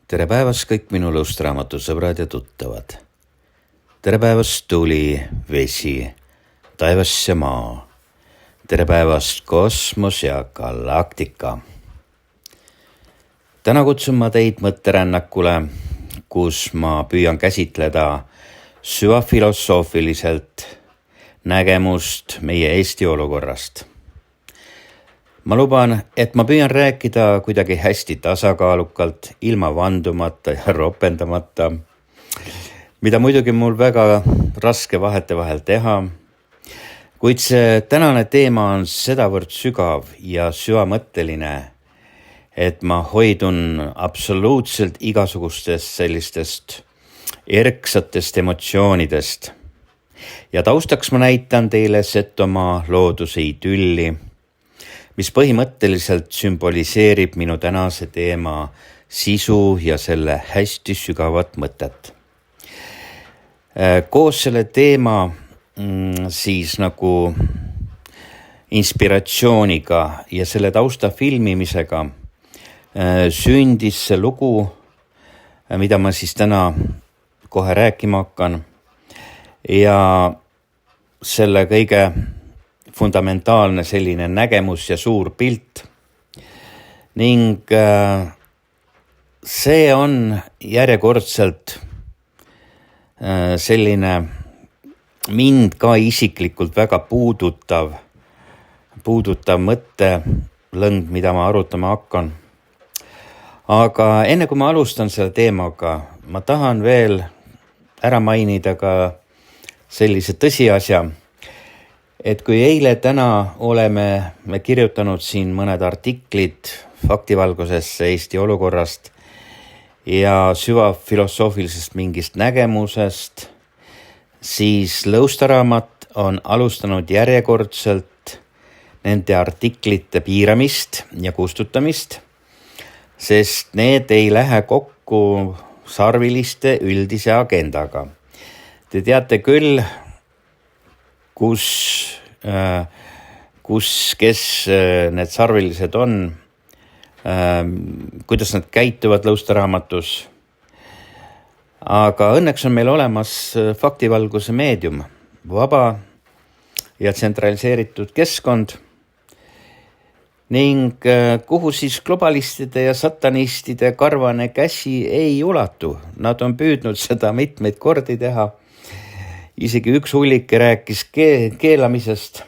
Tere päevast kõik minu Lusteraamatu sõbrad ja tuttavad. Tere päevast tuli, vesi, taevas ja maa. Tere päevast kosmos ja galaktika. Täna kutsun ma teid mõtterännakule, kus ma püüan käsitleda süvafilosoofiliselt nägemust meie Eesti olukorrast. Ma luban, et ma püüan rääkida kuidagi hästi tasakaalukalt, ilma vandumata ja ropendamata, mida muidugi mul väga raske vahetevahel teha, kuid see tänane teema on sedavõrd sügav ja süvamõtteline, et ma hoidun absoluutselt igasugustest sellistest erksatest emotsioonidest. Ja taustaks ma näitan teile Setomaa looduse idülli, mis põhimõtteliselt sümboliseerib minu tänase teema sisu ja selle hästi sügavat mõtet. Koos selle teema siis nagu inspiratsiooniga ja selle tausta filmimisega sündis see lugu, mida ma siis täna kohe rääkima hakkan. Ja selle kõige fundamentaalne selline nägemus ja suur pilt. Ning see on järjekordselt selline mind ka isiklikult väga puudutav mõttelõng, mida ma arutama hakkan. Aga enne kui ma alustan selle teemaga, ma tahan veel ära mainida ka sellise tõsiasja, et kui eile täna oleme me kirjutanud siin mõned artiklid faktivalgusesse Eesti olukorrast ja süvafilosoofilisest mingist nägemusest, siis Lõustaraamat on alustanud järjekordselt nende artiklite piiramist ja kustutamist, sest need ei lähe kokku sarviliste üldise agendaga. Te teate küll, kes need sarvilised on, kuidas nad käituvad Lõustaraamatus. Aga õnneks on meil olemas faktivalguse meedium, vaba ja tsentraliseeritud keskkond, ning kuhu siis globalistide ja satanistide karvane käsi ei ulatu. Nad on püüdnud seda mitmeid kordi teha. Isegi üks hullike rääkis keelamisest.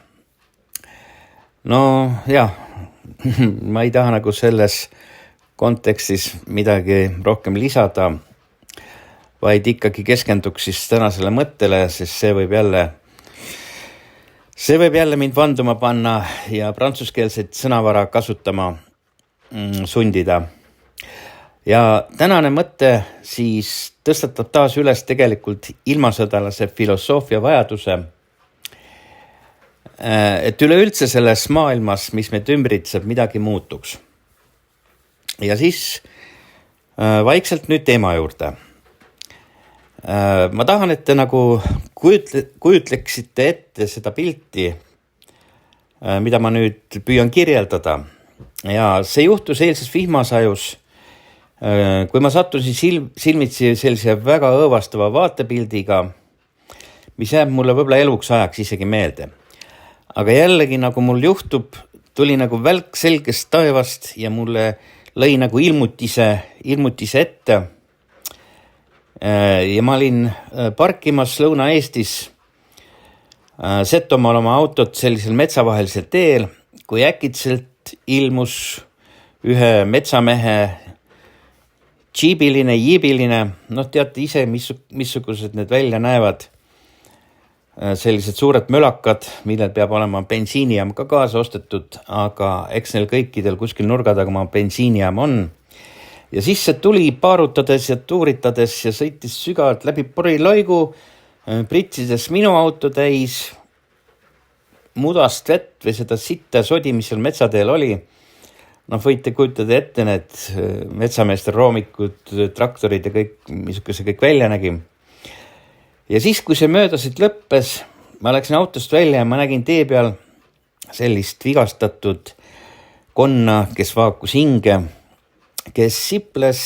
No jah, ma ei taha nagu selles kontekstis midagi rohkem lisada, vaid ikkagi keskenduks siis tänasele mõttele, sest see võib jälle mind vanduma panna ja prantsuskeelset sõnavara kasutama sundida. Ja tänane mõte siis tõstatab taas üles tegelikult ilmasõdalase filosoofia vajaduse, et üleüldse selles maailmas, mis meid ümbritseb, midagi muutuks. Ja siis vaikselt nüüd teema juurde. Ma tahan, et te nagu kujutleksite ette seda pilti, mida ma nüüd püüan kirjeldada. Ja see juhtus eilses vihmasajus, kui ma sattusin silmitsi sellise väga õõvastava vaatepildiga, mis jääb mulle võib-olla eluks ajaks isegi meelde. Aga jällegi nagu mul juhtub, tuli nagu välk selgest taevast ja mulle lõi nagu ilmutise ette. Ja ma olin parkimas Lõuna-Eestis Setomaal oma autot sellisel metsavahelisel teel, kui äkitselt ilmus ühe metsamehe jiibiline, teate ise, missugused need välja näevad. Sellised suured mölakad, millel peab olema bensiinijaam ka kaasa ostetud, aga eks neil kõikidel kuskil nurga taga oma bensiinijaam on. Ja siis see tuli paarutades ja tuuritades ja sõitis sügavalt läbi poriloigu, pritsides minu auto täis mudast vett või seda sitta sodi, mis seal metsateel oli. Võite kujutada ette need metsameeste roomikud, traktorid ja kõik välja nägi. Ja siis, kui see möödasid lõppes, ma läksin autost välja ja ma nägin tee peal sellist vigastatud konna, kes vaakus hinge, kes siples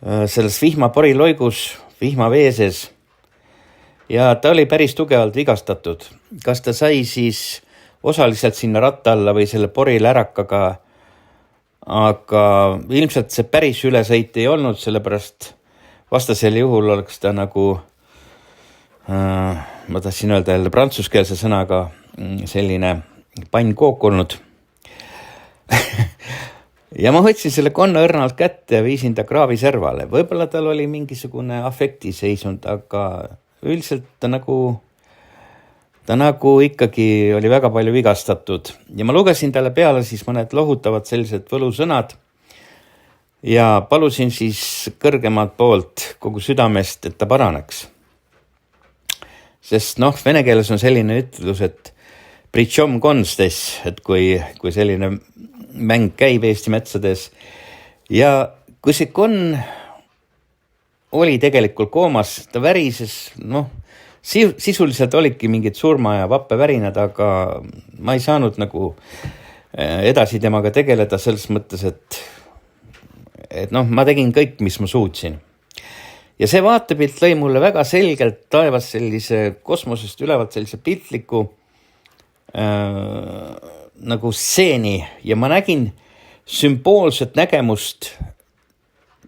selles vihmaporiloigus, vihmaveeses ja ta oli päris tugevalt vigastatud. Kas ta sai siis osaliselt sinna ratta alla või selle porilärakaga, aga ilmselt see päris ülesõit ei olnud, sellepärast vastasel juhul oleks ta nagu, ma tahtsin öelda jälle prantsuskeelse sõnaga, selline pannkook olnud. Ja ma võtsin selle konna õrnalt kätte ja viisin ta kraavi servale. Võib-olla tal oli mingisugune afektiseisund, aga üldiselt ta nagu ikkagi oli väga palju vigastatud. Ja ma lugesin talle peale siis mõned lohutavad sellised võlusõnad ja palusin siis kõrgemalt poolt kogu südamest, et ta paraneks. Sest vene keeles on selline ütlus, et Pritšom konstes, et kui selline mäng käib Eesti metsades ja kui see konn oli tegelikult koomas, ta värises, sisuliselt olidki mingid surma ja vappevärinad, aga ma ei saanud nagu edasi temaga tegeleda selles mõttes, et ma tegin kõik, mis ma suutsin. Ja see vaatepilt lõi mulle väga selgelt taevas sellise kosmosest ülevalt sellise piltliku nagu stseeni ja ma nägin sümboolset nägemust,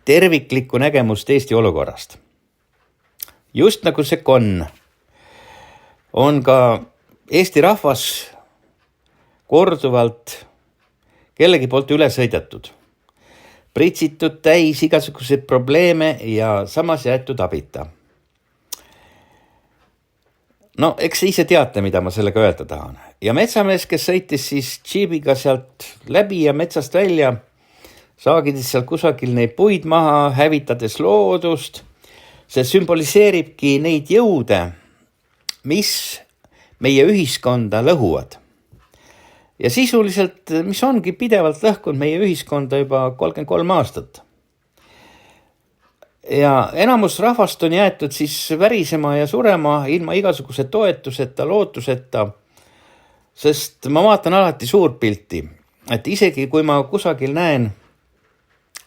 terviklikku nägemust Eesti olukorrast. Just nagu see konn on ka Eesti rahvas korduvalt kellegi poolt üle sõidetud, pritsitud täis igasuguseid probleeme ja samas jäetud abita. Eks ise teate, mida ma sellega öelda tahan. Ja metsamees, kes sõitis siis džiibiga sealt läbi ja metsast välja, saagides seal kusagil neid puid maha, hävitades loodust, see sümboliseeribki neid jõude, mis meie ühiskonda lõhuvad. Ja sisuliselt, mis ongi pidevalt lõhkunud meie ühiskonda juba 33 aastat. Ja enamus rahvast on jäetud siis värisema ja surema ilma igasuguse toetuseta, lootuseta, sest ma vaatan alati suurpilti, et isegi kui ma kusagil näen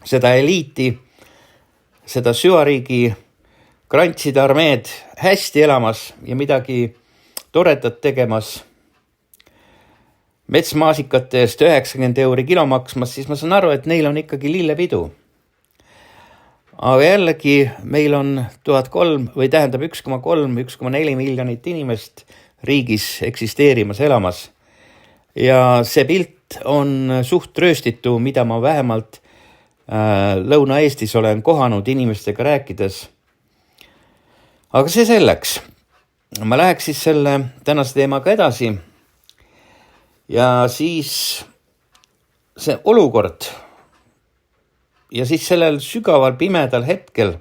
seda eliiti, seda süvariigi grantside armeed hästi elamas ja midagi toredat tegemas, metsmaasikate eest 90 € kilo maksmas, siis ma saan aru, et neil on ikkagi lillepidu. Aga jällegi meil on 1,4 miljonit inimest riigis eksisteerimas, elamas. Ja see pilt on suht rööstitu, mida ma vähemalt Lõuna-Eestis olen kohanud inimestega rääkides. Aga see selleks. Ma läheks siis selle tänase teemaga edasi. Ja siis see olukord ja siis sellel sügaval pimedal hetkel,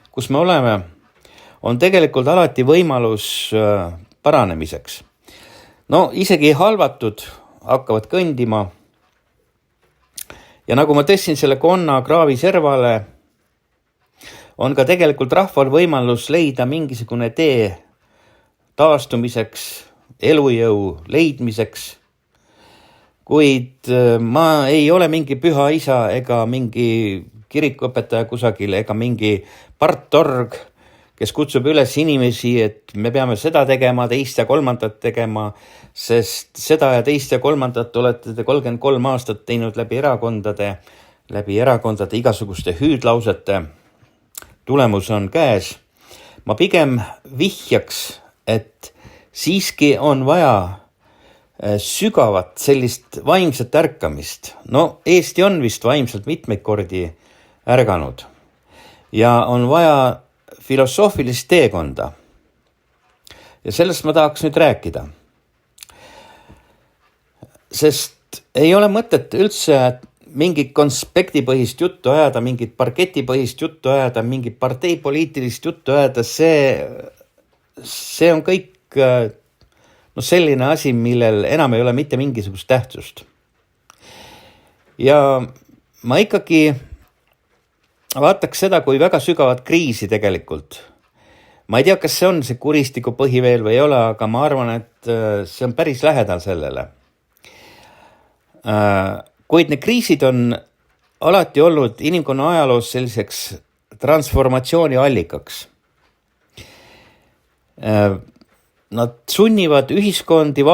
kus me oleme, on tegelikult alati võimalus paranemiseks. Isegi halvatud hakkavad kõndima. Ja nagu ma tõstsin selle konna kraavi servale, on ka tegelikult rahval võimalus leida mingisugune tee taastumiseks, elujõu leidmiseks. Kuid ma ei ole mingi püha isa ega mingi kirikuõpetaja kusagil ega mingi partorg, kes kutsub üles inimesi, et me peame seda tegema, teist ja kolmandat tegema, sest seda ja teist ja kolmandat olete te 33 aastat teinud läbi erakondade igasuguste hüüdlausete. Tulemus on käes. Ma pigem vihjaks, et siiski on vaja sügavat sellist vaimset ärkamist. Eesti on vist vaimselt mitmeid kordi ärganud ja on vaja filosoofilist teekonda. Ja sellest ma tahaks nüüd rääkida. Sest ei ole mõtet üldse mingit konspektipõhist juttu ajada, mingit parketipõhist juttu ajada, mingit parteipoliitilist juttu ajada. See on kõik selline asi, millel enam ei ole mitte mingisugust tähtsust. Ja ma ikkagi vaataks seda kui väga sügavat kriisi tegelikult. Ma ei tea, kas see on see kuristiku põhi veel või ei ole, aga ma arvan, et see on päris lähedal sellele. Kuid need kriisid on alati olnud inimkonna ajaloos selliseks transformatsiooni allikaks. Nad sunnivad ühiskondi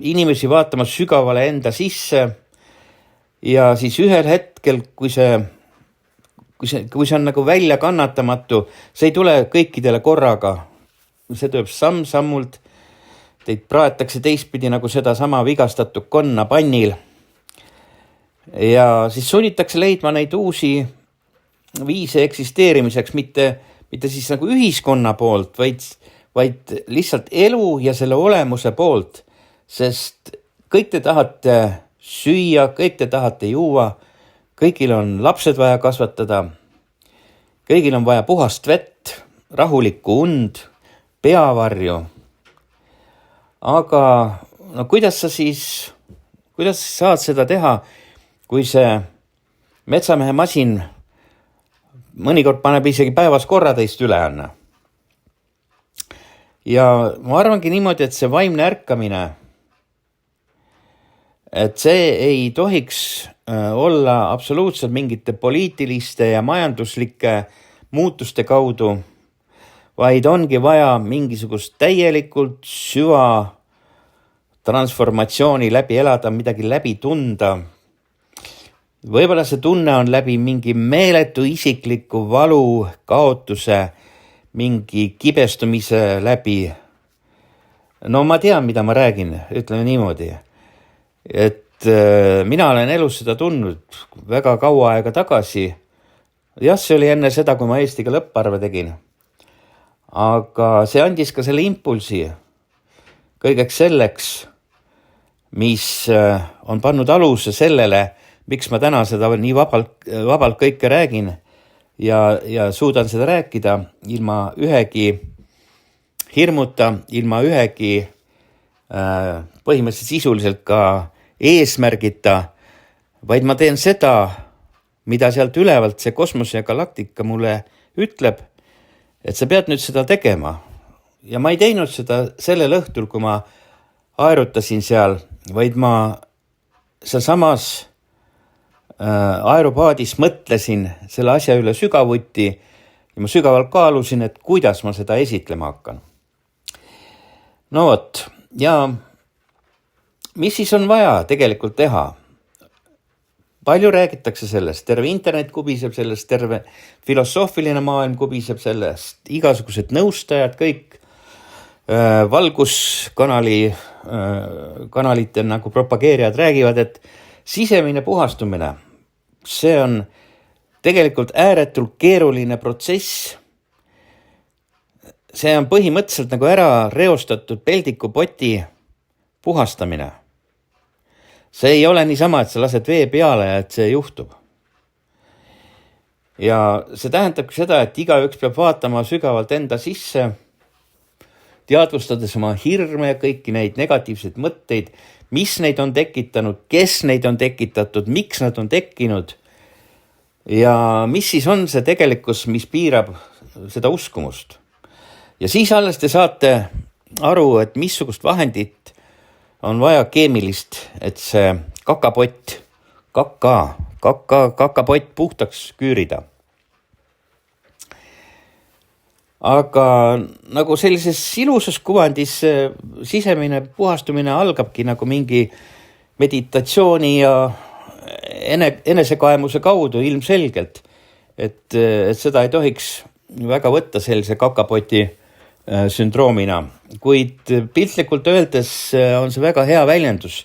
inimesi vaatama sügavale enda sisse ja siis ühel hetkel, kui see on nagu välja kannatamatu, see ei tule kõikidele korraga. See tuleb samm-sammult, teid praetakse teistpidi nagu seda sama vigastatud konna pannil. Ja siis sunnitakse leidma neid uusi viise eksisteerimiseks, mitte siis nagu ühiskonna poolt, vaid lihtsalt elu ja selle olemuse poolt, sest kõik te tahate süüa, kõik te tahate juua, kõigil on lapsed vaja kasvatada, kõigil on vaja puhast vett, rahulikku und, peavarju. Aga no kuidas sa saad seda teha, kui see metsamehe masin mõnikord paneb isegi päevas korra teist üle anna? Ja ma arvangi niimoodi, et see vaimne ärkamine, et see ei tohiks olla absoluutselt mingite poliitiliste ja majanduslike muutuste kaudu, vaid ongi vaja mingisugust täielikult süva transformatsiooni läbi elada, midagi läbi tunda. Võib-olla see tunne on läbi mingi meeletu isikliku valu, kaotuse, mingi kibestumise läbi. No ma tean, mida ma räägin, ütleme niimoodi. Et mina olen elus seda tundnud väga kaua aega tagasi. Jah, see oli enne seda, kui ma Eestiga lõpparve tegin. Aga see andis ka selle impulsi kõigeks selleks, mis on pannud aluse sellele, miks ma täna seda nii vabalt kõike räägin ja suudan seda rääkida ilma ühegi hirmuta, ilma ühegi põhimõtteliselt sisuliselt ka eesmärgita, vaid ma teen seda, mida sealt ülevalt see kosmos ja galaktika mulle ütleb, et sa pead nüüd seda tegema. Ja ma ei teinud seda sellel õhtul, kui ma aerutasin seal, vaid ma sealsamas aeropaadis mõtlesin selle asja üle sügavuti ja ma sügavalt kaalusin, et kuidas ma seda esitlema hakkan. No vot, ja mis siis on vaja tegelikult teha? Palju räägitakse sellest, terve internet kubiseb sellest, terve filosoofiline maailm kubiseb sellest, igasugused nõustajad, kõik valguskanalite nagu propageerijad räägivad, et sisemine puhastumine, see on tegelikult ääretult keeruline protsess. See on põhimõtteliselt nagu ära reostatud peldikupoti puhastamine. See ei ole niisama, et sa lased vee peale ja et see juhtub. Ja see tähendab seda, et igaüks peab vaatama sügavalt enda sisse, teadvustades oma hirme ja kõiki neid negatiivseid mõtteid, mis neid on tekitanud, kes neid on tekitatud, miks nad on tekkinud ja mis siis on see tegelikkus, mis piirab seda uskumust. Ja siis alles te saate aru, et missugust vahendit on vaja keemilist, et see kakapott puhtaks küürida. Aga nagu sellises ilusas kuvandis sisemine puhastumine algabki nagu mingi meditatsiooni ja enesekaemuse kaudu ilmselgelt, et seda ei tohiks väga võtta sellise kakapoti sündroomina, kuid piltlikult öeldes on see väga hea väljendus,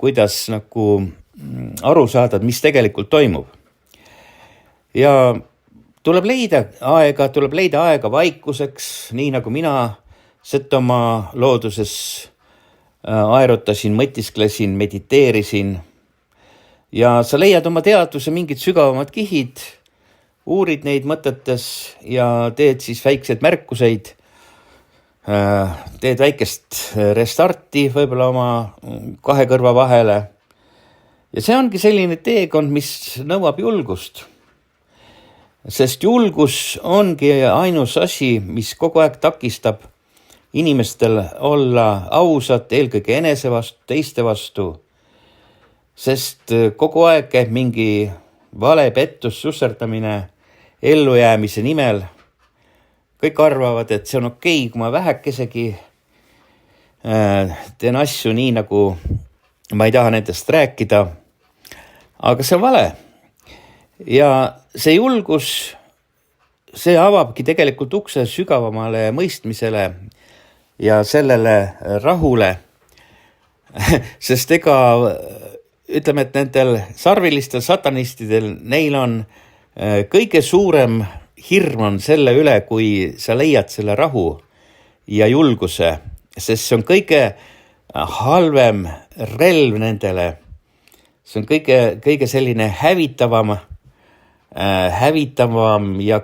kuidas nagu aru saada, mis tegelikult toimub. Ja tuleb leida aega vaikuseks, nii nagu mina Setomaa looduses aerutasin, mõtisklesin, mediteerisin. Ja sa leiad oma teadvuse mingid sügavamad kihid, uurid neid mõtetes ja teed siis väikseid märkuseid, teed väikest restarti võib-olla oma kahe kõrva vahele. Ja see ongi selline teekond, mis nõuab julgust. Sest julgus ongi ainus asi, mis kogu aeg takistab inimestel olla ausad eelkõige enese vastu, teiste vastu. Sest kogu aeg käib mingi vale, pettus, susserdamine ellujäämise nimel. Kõik arvavad, et see on okei, kui ma vähekesegi teen asju nii, nagu ma ei taha nendest rääkida. Aga see on vale. Ja see julgus, see avabki tegelikult ukse sügavamale mõistmisele ja sellele rahule. Sest ütleme, et nendel sarvilistel satanistidel, neil on kõige suurem hirm on selle üle, kui sa leiad selle rahu ja julguse, sest see on kõige halvem relv nendele. See on kõige selline hävitavam ja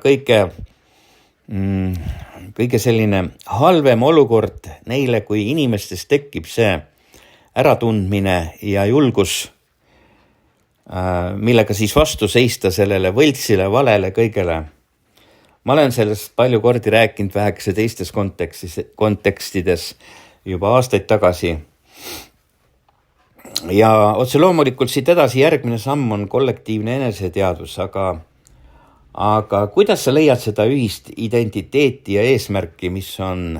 kõige selline halvem olukord neile, kui inimestes tekib see äratundmine ja julgus, millega siis vastu seista sellele võltsile, valele, kõigele. Ma olen sellest palju kordi rääkinud vähekese teistes kontekstides juba aastaid tagasi. Ja otse loomulikult siit edasi järgmine samm on kollektiivne eneseteadvus, aga kuidas sa leiad seda ühist identiteeti ja eesmärki, mis on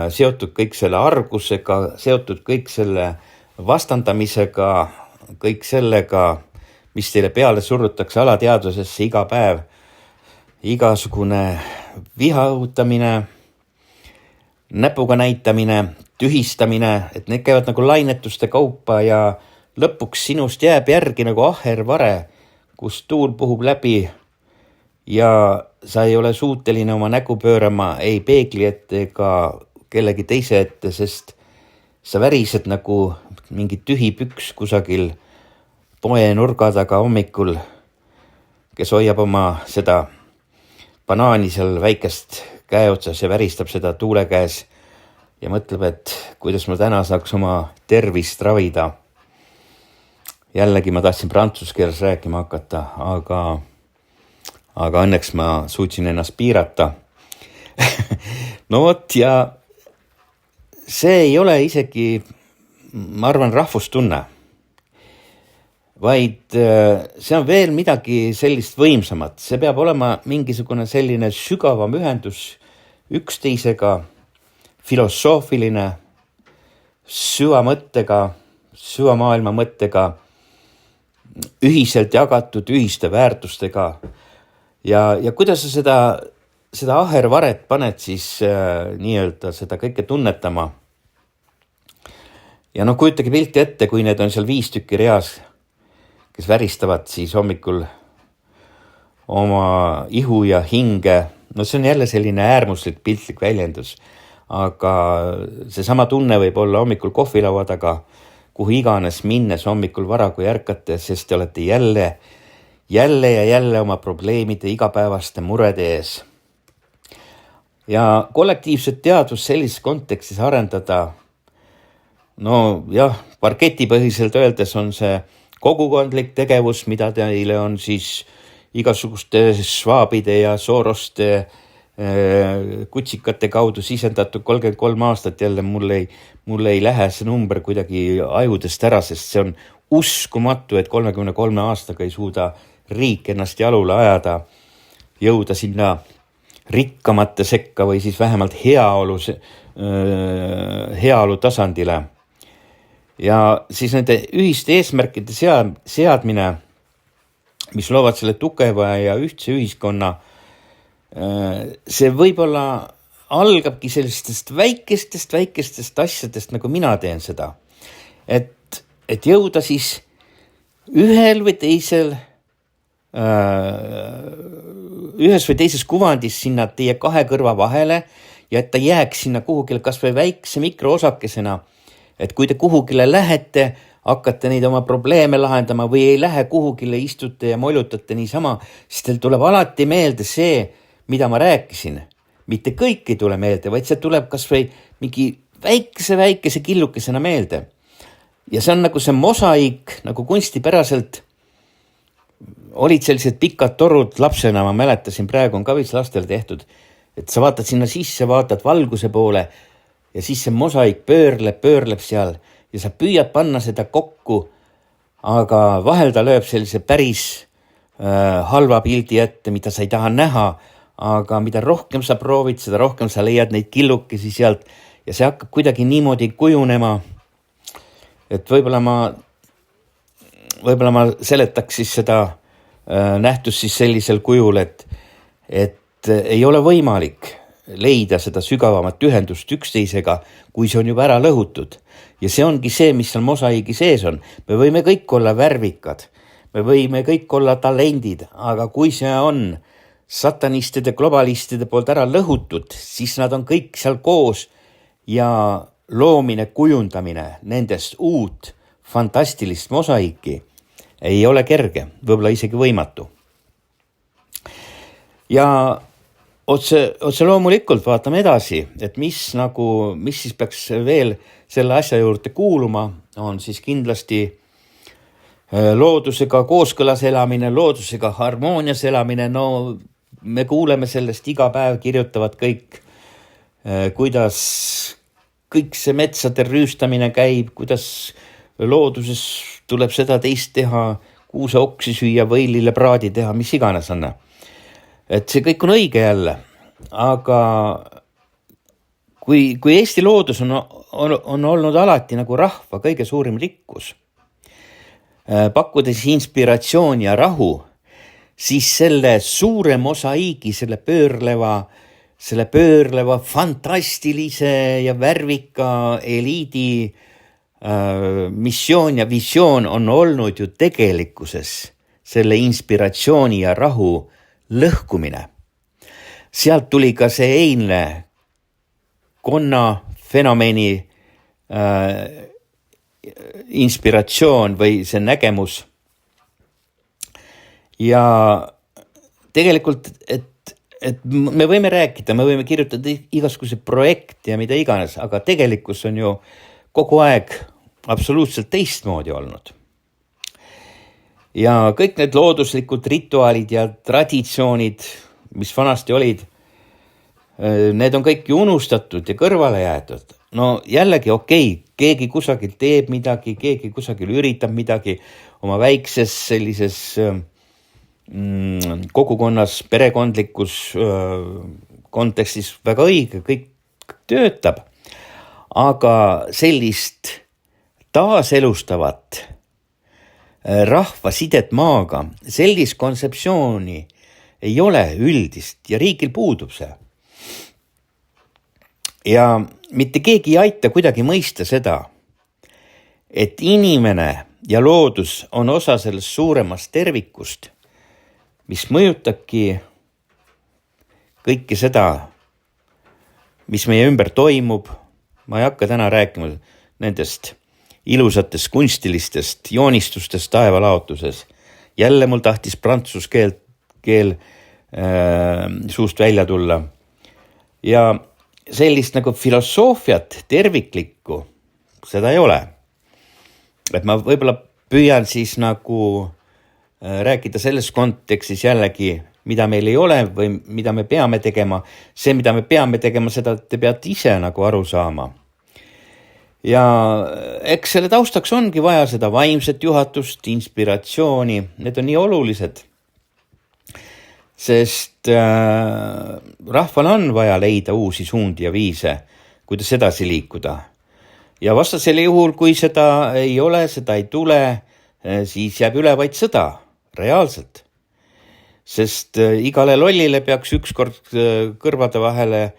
seotud kõik selle argusega, seotud kõik selle vastandamisega, kõik sellega, mis teile peale surutakse alateadvusesse iga päev, igasugune viha õhutamine, näpuga näitamine, tühistamine, et need käivad nagu lainetuste kaupa ja lõpuks sinust jääb järgi nagu ahervare, kus tuul puhub läbi ja sa ei ole suuteline oma nägu pöörama ei peegli ette ega kellegi teise ette, sest sa värised nagu mingi tühi püks kusagil poe nurga taga hommikul, kes hoiab oma seda banaani seal väikest käe otsas ja väristab seda tuule käes ja mõtleb, et kuidas ma täna saaks oma tervist ravida. Jällegi ma tahtsin prantsuse keeles rääkima hakata, aga õnneks ma suutsin ennast piirata. No vot, ja see ei ole isegi, ma arvan, rahvustunne, vaid see on veel midagi sellist võimsamat. See peab olema mingisugune selline sügavam ühendus üksteisega, filosoofiline, süvamõttega, süvamaailma mõttega, ühiselt jagatud ühiste väärtustega. Ja kuidas sa seda ahervaret paned siis nii-öelda seda kõike tunnetama? Ja kujutage pilti ette, kui need on seal 5 tükki reas, kes väristavad siis hommikul oma ihu ja hinge. No see on jälle selline äärmuslik piltlik väljendus, aga seesama tunne võib olla hommikul kohvilaua taga, kuhu iganes minnes hommikul vara, kui ärkate, sest te olete jälle oma probleemide igapäevaste murede ees. Ja kollektiivset teadvust sellises kontekstis arendada, no jah, parketipõhiselt öeldes on see kogukondlik tegevus, mida teile on siis igasuguste Schwabide ja Soroste kutsikate kaudu sisendatud 33 aastat. Jälle mul ei lähe see number kuidagi ajudest ära, sest see on uskumatu, et 33 aastaga ei suuda riik ennast jalule ajada, jõuda sinna rikkamate sekka või siis vähemalt heaolu tasandile. Ja siis nende ühiste eesmärkide seadmine, mis loovad selle tugeva ja ühtse ühiskonna, see võib-olla algabki sellistest väikestest asjadest, nagu mina teen seda. Et jõuda siis ühes või teises kuvandis sinna teie kahe kõrva vahele ja et ta jääks sinna kuhugile kas või väikse mikroosakesena, et kui te kuhugile lähete, hakkate neid oma probleeme lahendama või ei lähe kuhugile, istute ja molutate niisama, siis teil tuleb alati meelde see, mida ma rääkisin. Mitte kõik ei tule meelde, vaid see tuleb kas või mingi väikese killukesena meelde. Ja see on nagu see mosaik, nagu kunstipäraselt olid sellised pikad torud lapsena, ma mäletasin, praegu on ka vist lastel tehtud, et sa vaatad sinna sisse, vaatad valguse poole ja siis see mosaik pöörleb seal ja sa püüad panna seda kokku, aga vahel ta lööb sellise päris halva pildi ette, mida sa ei taha näha, aga mida rohkem sa proovid, seda rohkem sa leiad neid killukesi sealt ja see hakkab kuidagi niimoodi kujunema, et võib-olla ma seletaks siis seda nähtust siis sellisel kujul, et ei ole võimalik leida seda sügavamat ühendust üksteisega, kui see on juba ära lõhutud. Ja see ongi see, mis seal mosaiigi sees on. Me võime kõik olla värvikad, me võime kõik olla talendid, aga kui see on satanistide, globalistide poolt ära lõhutud, siis nad on kõik seal koos ja loomine, kujundamine nendest uut fantastilist mosaiiki ei ole kerge, võib-olla isegi võimatu. Ja otse loomulikult vaatame edasi, et mis siis peaks veel selle asja juurde kuuluma, on siis kindlasti loodusega kooskõlas elamine, loodusega harmoonias elamine. No me kuuleme sellest iga päev, kirjutavad kõik, kuidas kõik see metsade rüüstamine käib, kuidas looduses tuleb seda teist teha, kuuse oksi süüa või lillepraadi teha, mis iganes on. Et see kõik on õige jälle, aga kui Eesti loodus on olnud alati nagu rahva kõige suurim rikkus, pakkudes inspiratsiooni ja rahu, siis selle suure mosaiigi, selle pöörleva fantastilise ja värvika eliidi missioon ja visioon on olnud ju tegelikkuses selle inspiratsiooni ja rahu lõhkumine. Sealt tuli ka see eilne konna fenomeni inspiratsioon või see nägemus. Ja tegelikult, et me võime rääkida, me võime kirjutada igasuguse projekti ja mida iganes, aga tegelikkus on ju kogu aeg absoluutselt teistmoodi olnud. Ja kõik need looduslikud rituaalid ja traditsioonid, mis vanasti olid, need on kõik ju unustatud ja kõrvale jäetud. No jällegi keegi kusagil teeb midagi, keegi kusagil üritab midagi oma väikses sellises kogukonnas, perekondlikus kontekstis väga õige, kõik töötab. Aga sellist taaselustavat rahva sidet maaga, sellist kontseptsiooni ei ole üldist ja riigil puudub see. Ja mitte keegi ei aita kuidagi mõista seda, et inimene ja loodus on osa sellest suuremast tervikust, mis mõjutabki kõike seda, mis meie ümber toimub. Ma ei hakka täna rääkima nendest ilusatest kunstilistest joonistustest taevalaotuses. Jälle mul tahtis prantsus keel suust välja tulla. Ja sellist nagu filosoofiat terviklikku, seda ei ole. Et ma võib-olla püüan siis nagu rääkida selles kontekstis jällegi, mida meil ei ole või mida me peame tegema. See, mida me peame tegema, seda te peate ise nagu aru saama. Ja eks selle taustaks ongi vaja seda vaimset juhatust, inspiratsiooni. Need on nii olulised, sest rahval on vaja leida uusi suundi ja viise, kuidas edasi liikuda. Ja vastasel juhul, kui seda ei ole, seda ei tule, siis jääb üle vaid sõda, reaalselt. Sest igale lollile peaks ükskord kõrvade vahele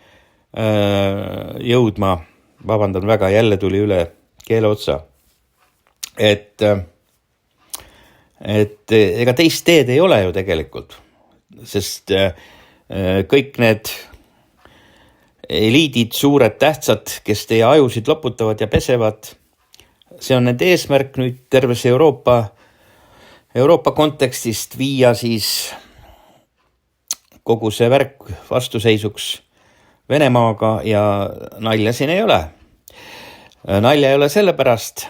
jõudma, vabandan väga, jälle tuli üle keele otsa, et ega teist teed ei ole ju tegelikult, sest kõik need eliidid, suured tähtsad, kes teie ajusid loputavad ja pesevad, see on nende eesmärk nüüd terves Euroopa kontekstist viia siis kogu see värk vastuseisuks Venemaaga ja nalja siin ei ole. Nalja ei ole sellepärast,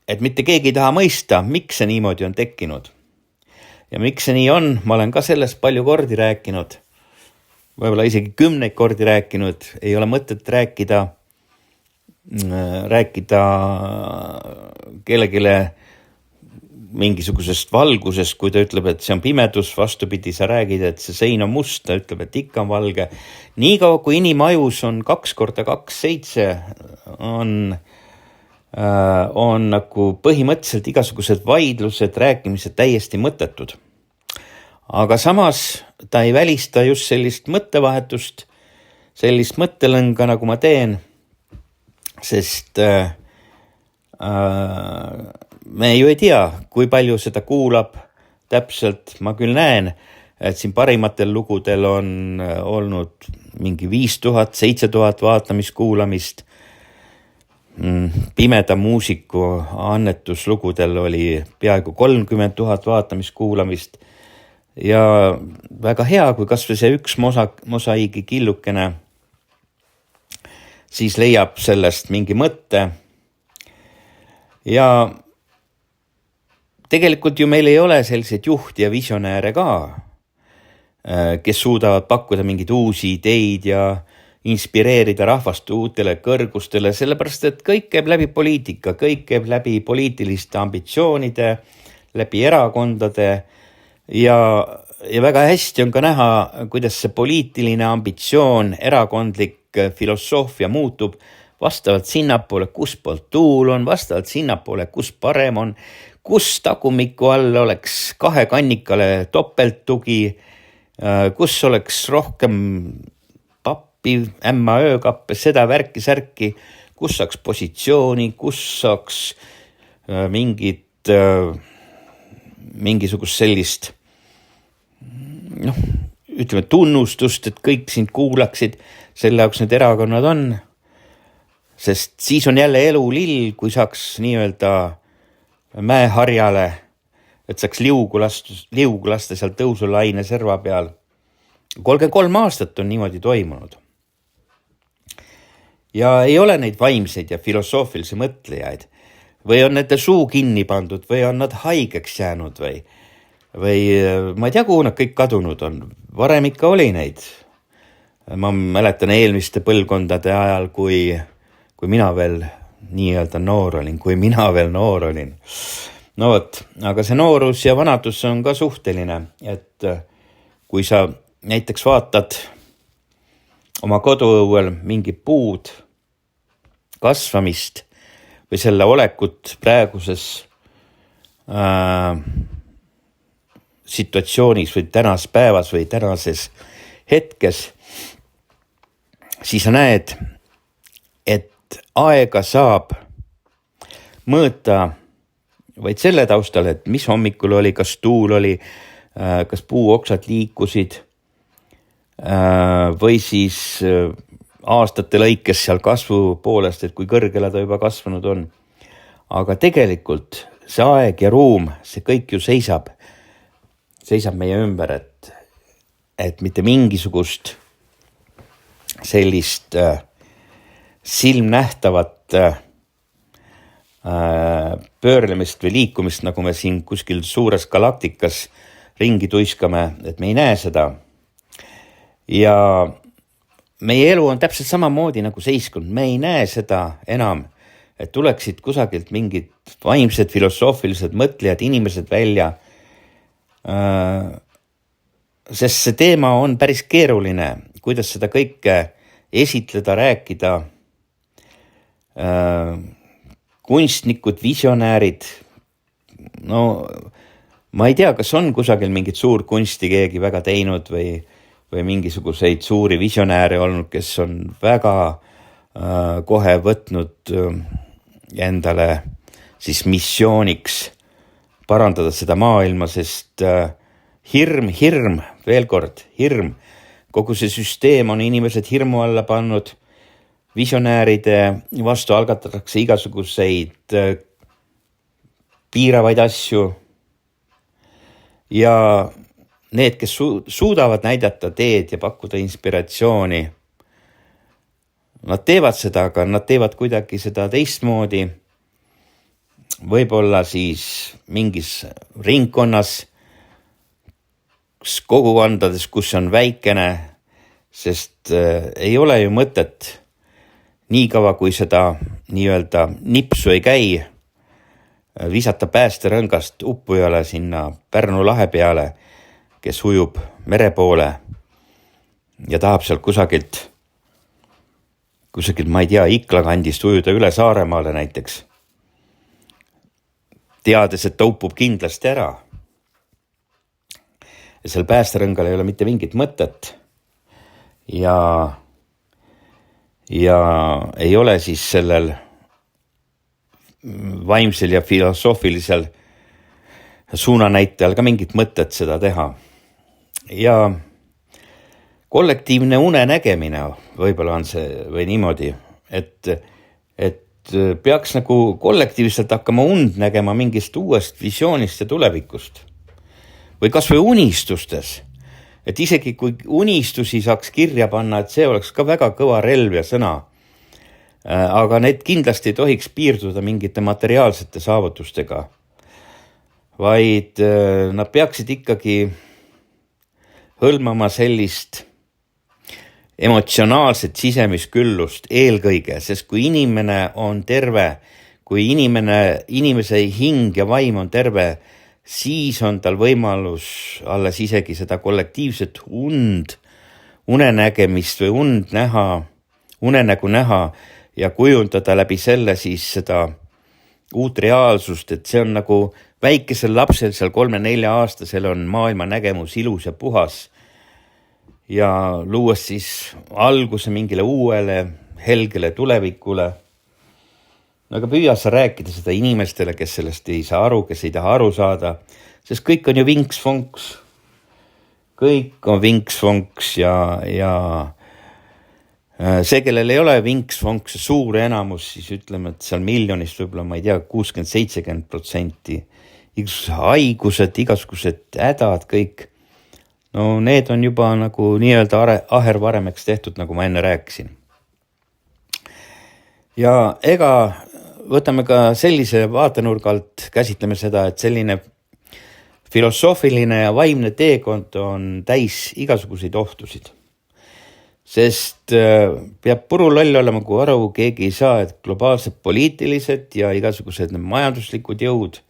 et mitte keegi ei taha mõista, miks see niimoodi on tekkinud. Ja miks see nii on, ma olen ka sellest palju kordi rääkinud, võib-olla isegi 10 kordi rääkinud, ei ole mõtet rääkida kellelegi mingisugusest valgusest, kui ta ütleb, et see on pimedus, vastupidi, sa räägid, et see sein on must, ta ütleb, et ikka on valge. Niikaua kui inimajus on 2 × 2 7, on nagu põhimõtteliselt igasugused vaidlused, rääkimised täiesti mõttetud. Aga samas ta ei välista just sellist mõttevahetust, sellist mõttelõnga, nagu ma teen, sest me ju ei tea, kui palju seda kuulab täpselt. Ma küll näen, et siin parimatel lugudel on olnud mingi 5000, 7000 vaatamiskuulamist. Pimeda muusiku annetuslugudel oli peaaegu 30 000 vaatamiskuulamist. Ja väga hea, kui kas või see üks mosaiigi killukene siis leiab sellest mingi mõtte. Ja tegelikult ju meil ei ole selliseid juhti ja visionääre ka, kes suudavad pakkuda mingeid uusi ideid ja inspireerida rahvast uutele kõrgustele, sellepärast et kõik käib läbi poliitika, kõik käib läbi poliitiliste ambitsioonide, läbi erakondade ja väga hästi on ka näha, kuidas see poliitiline ambitsioon, erakondlik filosoofia muutub vastavalt sinnapoole, kus poolt tuul on, vastavalt sinnapoole, kus parem on, kus tagumiku all oleks 2 kannikale topelttugi, kus oleks rohkem pappi, ämma öökappe, seda värki-särki, kus saaks positsiooni, kus saaks mingisugust sellist ütleme tunnustust, et kõik sind kuulaksid, selle jaoks need erakonnad on. Sest siis on jälle elu lill, kui saaks nii-öelda mäeharjale, et saaks liugu lasta seal tõusulaine serva peal. 33 aastat on niimoodi toimunud. Ja ei ole neid vaimseid ja filosoofilisi mõtlejaid. Või on nende suu kinni pandud, või on nad haigeks jäänud, või ma ei tea, kuhu nad kõik kadunud on. Varem ikka oli neid. Ma mäletan eelmiste põlvkondade ajal, kui mina veel nii-öelda noor olin. No võt, aga see noorus ja vanadus on ka suhteline, et kui sa näiteks vaatad oma koduõuel mingi puud kasvamist või selle olekut praeguses situatsioonis või tänas päevas või tänases hetkes, siis sa näed, et aega saab mõõta vaid selle taustal, et mis hommikul oli, kas tuul oli, kas puuoksad liikusid või siis aastate lõikes seal kasvu poolest, et kui kõrgele ta juba kasvanud on. Aga tegelikult see aeg ja ruum, see kõik ju seisab meie ümber, et mitte mingisugust sellist silmnähtavat pöörlemist või liikumist, nagu me siin kuskil suures galaktikas ringi tuiskame, et me ei näe seda. Ja meie elu on täpselt samamoodi nagu seiskund. Me ei näe seda enam, et tuleksid kusagilt mingid vaimsed, filosoofilised mõtlejad, inimesed välja. Sest see teema on päris keeruline, kuidas seda kõike esitleda, rääkida. Kunstnikud, visionäärid, no ma ei tea, kas on kusagil mingit suur kunsti keegi väga teinud või mingisuguseid suuri visionääre olnud, kes on väga kohe võtnud endale siis missiooniks parandada seda maailma, sest hirm, veel kord, hirm. Kogu see süsteem on inimesed hirmu alla pannud, visionääride vastu algatatakse igasuguseid piiravaid asju ja need, kes suudavad näidata teed ja pakkuda inspiratsiooni, nad teevad seda, aga nad teevad kuidagi seda teistmoodi. Võib-olla siis mingis ringkonnas, kogukondades, kus on väikene, sest ei ole ju mõtet nii kaua, kui seda nii-öelda nipsu ei käi, visata päästerõngast uppujale sinna Pärnu lahe peale, kes ujub mere poole ja tahab seal kusagilt, ma ei tea, Ikla kandist ujuda üle Saaremaale näiteks, teades, et ta uppub kindlasti ära. Ja seal päästerõngal ei ole mitte mingit mõtet ja ei ole siis sellel vaimsel ja filosoofilisel suunanäitajal ka mingit mõtet seda teha. Ja kollektiivne une nägemine võib-olla on see või niimoodi, et peaks nagu kollektiivselt hakkama und nägema mingist uuest visioonist ja tulevikust. Või kas või unistustes. Et isegi kui unistusi saaks kirja panna, et see oleks ka väga kõva relv ja sõna. Aga need kindlasti ei tohiks piirduda mingite materiaalsete saavutustega. Vaid nad peaksid ikkagi hõlmama sellist emotsionaalset sisemisküllust eelkõige, sest kui inimene on terve, kui inimese hing ja vaim on terve, siis on tal võimalus alles isegi seda kollektiivset unenägemist või unenägu näha ja kujundada läbi selle siis seda uut reaalsust, et see on nagu väikesel lapsel, seal 3-4 aastasel on maailma nägemus ilus ja puhas ja luues siis alguse mingile uuele helgele tulevikule. Aga püüa sa rääkida seda inimestele, kes sellest ei saa aru, kes ei taha aru saada, sest kõik on ju vinks-vonks. Kõik on vinks-vonks ja see, kellel ei ole vinks-vonks suur enamus, siis ütleme, et seal miljonist võib-olla, ma ei tea, 60-70%. Igasugused haigused, igasugused hädad, kõik. No need on juba nagu nii-öelda ahervaremeks tehtud, nagu ma enne rääkisin. Ja ega võtame ka sellise vaatenurgalt, käsitleme seda, et selline filosoofiline ja vaimne teekond on täis igasuguseid ohtusid. Sest peab puruloll olema, kui aru keegi ei saa, et globaalsed poliitilised ja igasugused majanduslikud jõud,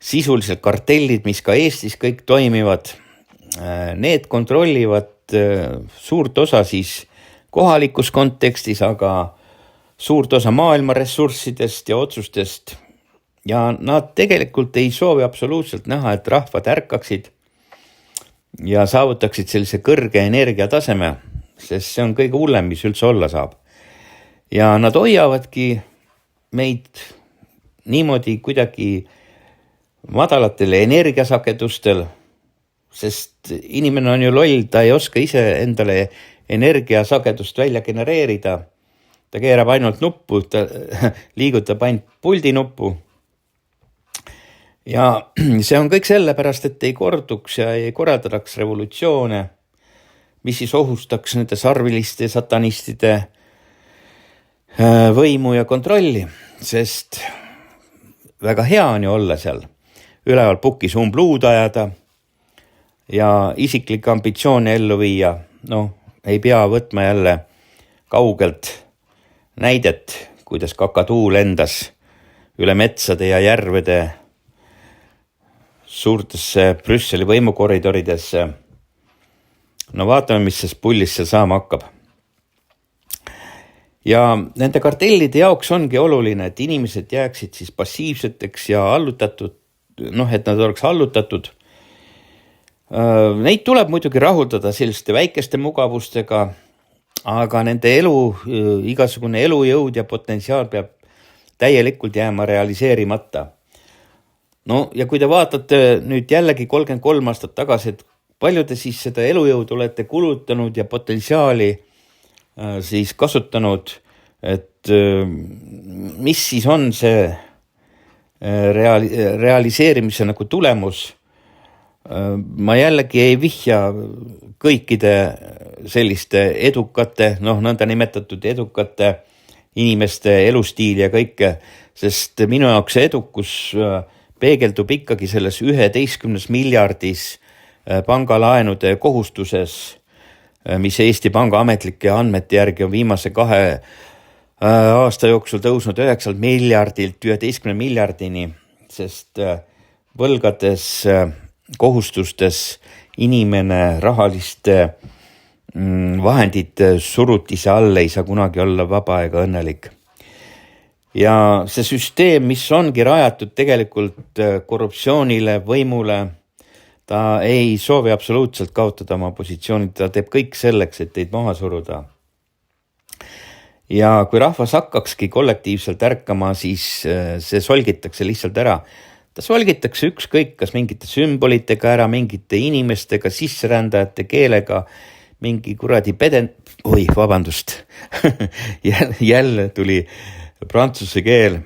sisuliselt kartellid, mis ka Eestis kõik toimivad, need kontrollivad suurt osa siis kohalikus kontekstis, aga suurt osa maailma ressurssidest ja otsustest ja nad tegelikult ei soovi absoluutselt näha, et rahvad ärkaksid ja saavutaksid sellise kõrge energiataseme, sest see on kõige hullem, mis üldse olla saab. Ja nad hoiavadki meid niimoodi kuidagi madalatel energiasagedustel, sest inimene on ju loll, ta ei oska ise endale energiasagedust välja genereerida. Ta keerab ainult nuppu, ta liigutab ainult puldi nuppu. Ja see on kõik sellepärast, et ei korduks ja ei korraldaks revolutsioone, mis siis ohustaks nende sarviliste satanistide võimu ja kontrolli, sest väga hea on ju olla seal üleval pukis umbluud ajada ja isiklik ambitsioone ellu viia. No, ei pea võtma jälle kaugelt näidet, kuidas kakatuu lendas üle metsade ja järvede suurtesse Brüsseli võimukoridoridesse. No vaatame, mis sest pullist seal saama hakkab. Ja nende kartellide jaoks ongi oluline, et inimesed jääksid siis passiivseteks ja allutatud, et nad oleks allutatud. Neid tuleb muidugi rahuldada selliste väikeste mugavustega, aga nende igasugune elujõud ja potentsiaal peab täielikult jääma realiseerimata. No ja kui te vaatate nüüd jällegi 33 aastat tagasi, et palju te siis seda elujõudu olete kulutanud ja potentsiaali siis kasutanud, et mis siis on see realiseerimise nagu tulemus. Ma jällegi ei vihja kõikide selliste edukate, nõnda nimetatud edukate inimeste elustiili ja kõike, sest minu jaoks see edukus peegeldub ikkagi selles 11 miljardis pangalaenude kohustuses, mis Eesti Panga ametlike andmete järgi on viimase 2 aasta jooksul tõusnud 9 miljardilt 11 miljardini sest võlgades, kohustustes inimene rahaliste vahendite surutise all ei saa kunagi olla vaba ega õnnelik. Ja see süsteem, mis ongi rajatud tegelikult korruptsioonile, võimule, ta ei soovi absoluutselt kaotada oma positsioonid, ta teeb kõik selleks, et teid maha suruda. Ja kui rahvas hakkakski kollektiivselt ärkama, siis see solgitakse lihtsalt ära. Ta solgitakse ükskõik, kas mingite sümbolitega ära, mingite inimestega, sisserändajate keelega, mingi kuradi jälle tuli prantsuse keel.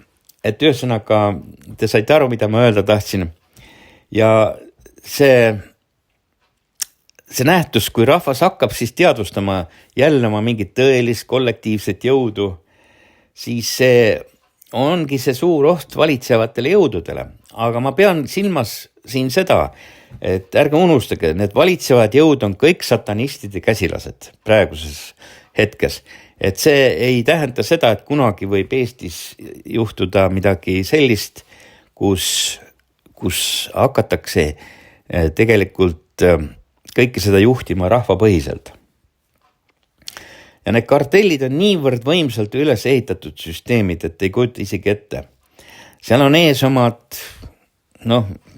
Et ühesõnaga, te saite aru, mida ma öelda tahtsin. Ja see nähtus, kui rahvas hakkab siis teadvustama jälle oma mingit tõelist kollektiivset jõudu, siis see ongi see suur oht valitsevatele jõududele. Aga ma pean silmas siin seda, et ärge unustage, need valitsevad jõud on kõik satanistide käsilased praeguses hetkes. Et see ei tähenda seda, et kunagi võib Eestis juhtuda midagi sellist, kus hakatakse tegelikult kõike seda juhtima rahvapõhiselt. Ja need kartellid on niivõrd võimsalt üles ehitatud süsteemid, et ei kujuta isegi ette. Seal on ees omad,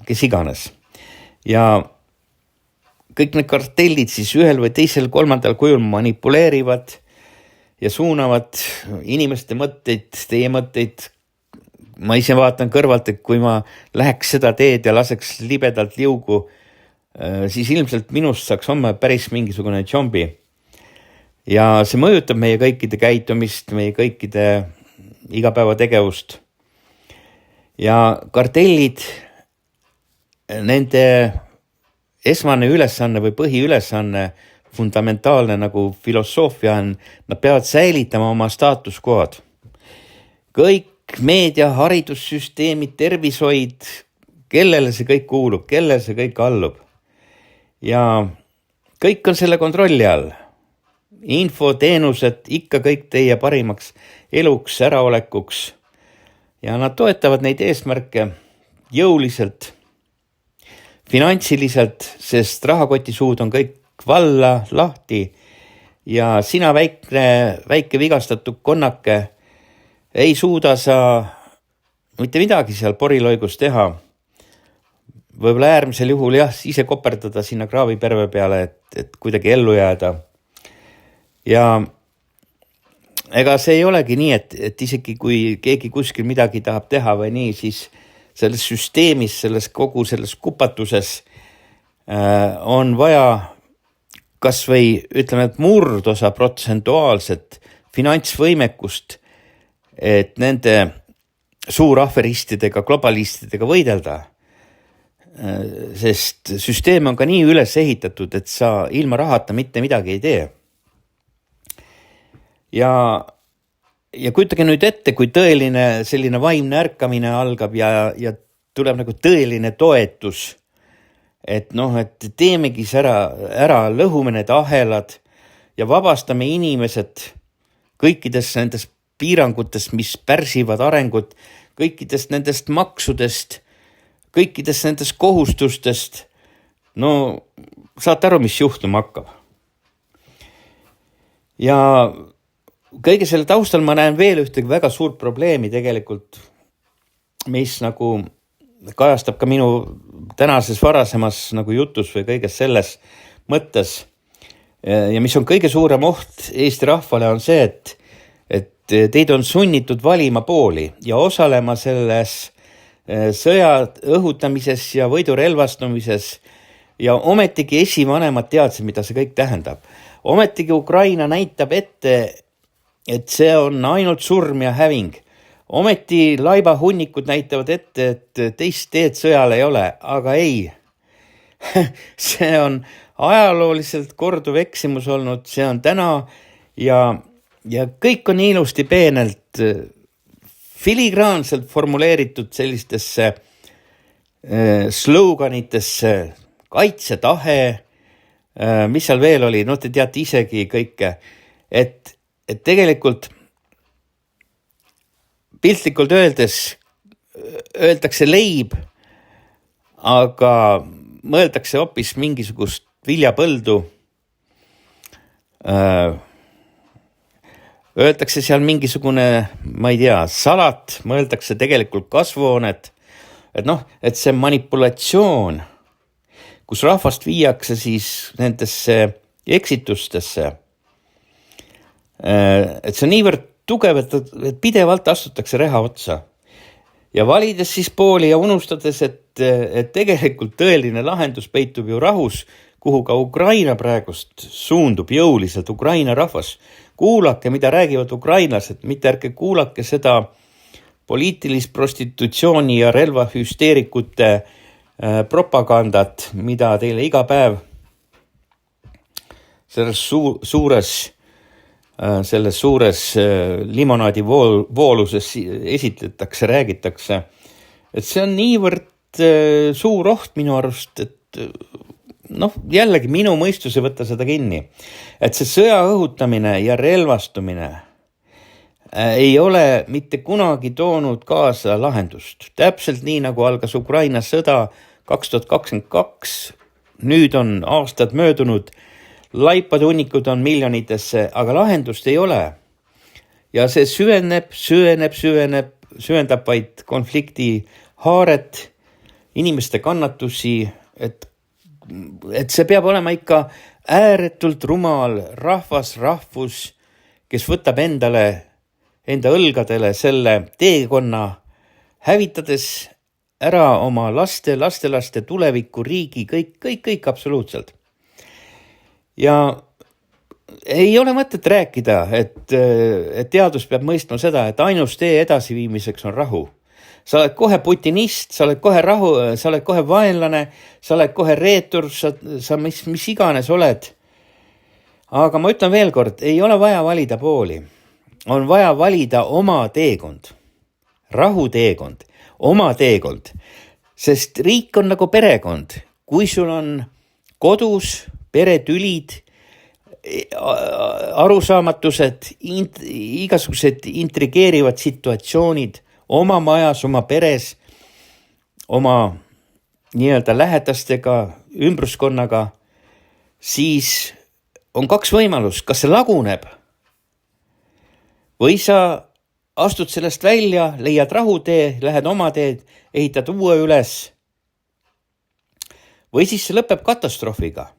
kes iganes. Ja kõik need kartellid siis ühel või teisel kolmandal kujul manipuleerivad ja suunavad inimeste mõtteid, teie mõtteid. Ma ise vaatan kõrvalt, et kui ma läheks seda teed ja laseks libedalt liugu, siis ilmselt minust saaks homme päris mingisugune zombi. Ja see mõjutab meie kõikide käitumist, meie kõikide igapäevategevust. Ja kartellid, nende esmane ülesanne või põhiülesanne, fundamentaalne nagu filosoofia on, nad peavad säilitama oma staatus quo'd. Kõik meedia, haridussüsteemid, tervishoid, kellele see kõik kuulub, kellele see kõik allub. Ja kõik on selle kontrolli all. Info, teenused, ikka kõik teie parimaks eluks, äraolekuks. Ja nad toetavad neid eesmärke jõuliselt, finantsiliselt, sest rahakotisuud on kõik valla, lahti ja sina väike vigastatud konnake ei suuda sa mitte midagi seal poriloigus teha. Võib-olla äärmisel juhul ise koperdada sinna kraaviperve peale, et kuidagi ellu jääda. Ja ega see ei olegi nii, et isegi kui keegi kuskil midagi tahab teha või nii, siis selles süsteemis, kogu selles kupatuses on vaja kas või ütleme, et murdosa protsentuaalset finantsvõimekust, et nende suuraferistidega, globalistidega võidelda. Sest süsteem on ka nii üles ehitatud, et sa ilma rahata mitte midagi ei tee. Ja kujutage nüüd ette, kui tõeline selline vaimne ärkamine algab ja tuleb nagu tõeline toetus, et teemegi ära lõhume need ahelad ja vabastame inimesed kõikidest nendest piirangutest, mis pärsivad arengut, kõikidest nendest maksudest, kõikidest nendest kohustustest. Saate aru, mis juhtuma hakkab. Ja kõige selle taustal ma näen veel ühtegi väga suurt probleemi tegelikult, mis nagu kajastab ka minu tänases varasemas nagu jutus või kõiges selles mõttes. Ja mis on kõige suurem oht Eesti rahvale on see, et teid on sunnitud valima pooli ja osalema selles sõja õhutamises ja võidurelvastumises ja ometigi esivanemad teadsid, mida see kõik tähendab. Ometigi Ukraina näitab ette, et see on ainult surm ja häving. Ometi laibahunnikud näitavad ette, et teist teed sõjal ei ole, aga ei. See on ajalooliselt korduv eksimus olnud, see on täna ja kõik on ilusti peenelt filigraanselt formuleeritud sellistesse sloganitesse, kaitsetahe, mis seal veel oli, te teate isegi kõike, et tegelikult piltlikult öeldes öeldakse leib, aga mõeldakse hoopis mingisugust viljapõldu. Öeldakse seal mingisugune, ma ei tea, salat, mõeldakse tegelikult kasvuhoonet. Et see manipulatsioon, kus rahvast viiakse siis nendesse eksitustesse, et see on niivõrd tugev, et pidevalt astutakse reha otsa. Ja valides siis pooli ja unustades, et tegelikult tõeline lahendus peitub ju rahus, kuhu ka Ukraina praegust suundub jõuliselt, Ukraina rahvas. Kuulake, mida räägivad ukrainlased, mitte ärge kuulake seda poliitilist prostitutsiooni ja relvahüsteerikute propagandat, mida teile iga päev selles suures limonaadi vooluses esitletakse, räägitakse. Et see on niivõrd suur oht minu arust, et jällegi minu mõistuse võtta seda kinni. Et see sõja õhutamine ja relvastumine ei ole mitte kunagi toonud kaasa lahendust. Täpselt nii, nagu algas Ukraina sõda 2022. Nüüd on aastad möödunud, laipad hunnikud on miljonitesse, aga lahendust ei ole. Ja see süvendab vaid konflikti haaret, inimeste kannatusi, et see peab olema ikka ääretult rumal rahvus, kes võtab enda õlgadele selle teekonna, hävitades ära oma lastelaste tuleviku riigi, kõik absoluutselt. Ja ei ole mõtet rääkida, et teadus peab mõistma seda, et ainus tee edasiviimiseks on rahu. Sa oled kohe putinist, sa oled kohe rahu, sa oled kohe vaenlane, sa oled kohe reetur, sa mis iganes oled. Aga ma ütlen veel kord, ei ole vaja valida pooli. On vaja valida oma teekond, rahu teekond, oma teekond. Sest riik on nagu perekond. Kui sul on kodus peretülid, arusaamatused, igasugused intrigeerivad situatsioonid, oma majas, oma peres, oma nii-öelda lähedastega, ümbruskonnaga, siis on kaks võimalust, kas see laguneb või sa astud sellest välja, leiad rahutee, lähed oma teed, ehitad uue üles või siis see lõpeb katastroofiga.